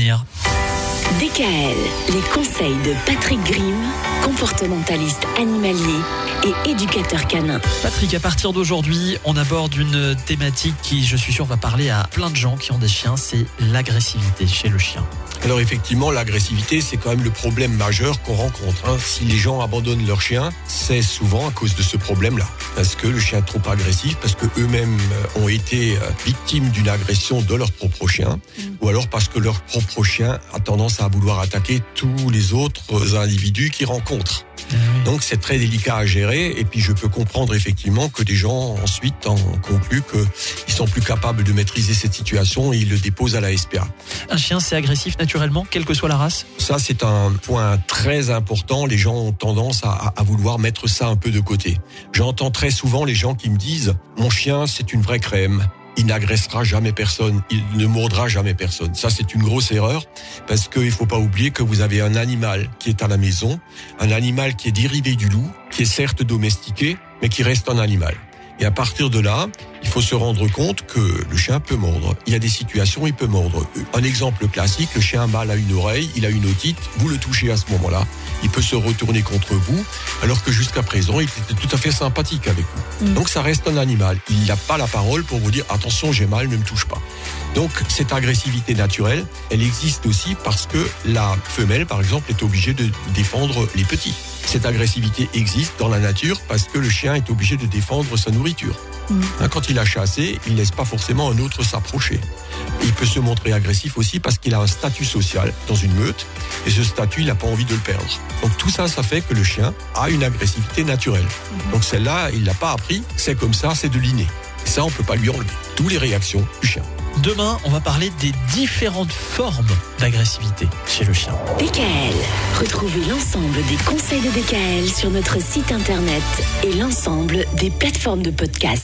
venir. DKL, les conseils de Patrick Grimm, comportementaliste animalier et éducateur canin. Patrick, à partir d'aujourd'hui, on aborde une thématique qui, je suis sûr, va parler à plein de gens qui ont des chiens, c'est l'agressivité chez le chien. Alors effectivement, l'agressivité, c'est quand même le problème majeur qu'on rencontre. Si les gens abandonnent leur chien, c'est souvent à cause de ce problème-là. Parce que le chien est trop agressif, parce qu'eux-mêmes ont été victimes d'une agression de leur propre chien, ou alors parce que leur propre chien a tendance à vouloir attaquer tous les autres individus qu'ils rencontrent. Donc c'est très délicat à gérer, et puis je peux comprendre effectivement que des gens ensuite en concluent qu'ils sont plus capables de maîtriser cette situation et ils le déposent à la SPA. Un chien, c'est agressif naturellement, quelle que soit la race ? Ça, c'est un point très important. Les gens ont tendance à vouloir mettre ça un peu de côté. J'entends très souvent les gens qui me disent « Mon chien, c'est une vraie crème. Il n'agressera jamais personne. Il ne mordra jamais personne. » Ça, c'est une grosse erreur parce qu'il ne faut pas oublier que vous avez un animal qui est à la maison, un animal qui est dérivé du loup, qui est certes domestiqué, mais qui reste un animal. Et à partir de là, il faut se rendre compte que le chien peut mordre. Il y a des situations où il peut mordre. Un exemple classique, le chien mâle a une oreille, il a une otite, vous le touchez à ce moment-là, il peut se retourner contre vous, alors que jusqu'à présent, il était tout à fait sympathique avec vous. Donc ça reste un animal. Il n'a pas la parole pour vous dire « Attention, j'ai mal, ne me touche pas ». Donc cette agressivité naturelle, elle existe aussi parce que la femelle, par exemple, est obligée de défendre les petits. Cette agressivité existe dans la nature parce que le chien est obligé de défendre sa nourriture. Quand il a chassé, il ne laisse pas forcément un autre s'approcher. Il peut se montrer agressif aussi parce qu'il a un statut social dans une meute et ce statut, il n'a pas envie de le perdre. Donc tout ça, ça fait que le chien a une agressivité naturelle. Donc celle-là, il ne l'a pas appris, c'est comme ça, c'est de l'inné. Et ça, on ne peut pas lui enlever. Toutes les réactions du chien. Demain, on va parler des différentes formes d'agressivité chez le chien. DKL. Retrouvez l'ensemble des conseils de DKL sur notre site internet et l'ensemble des plateformes de podcast.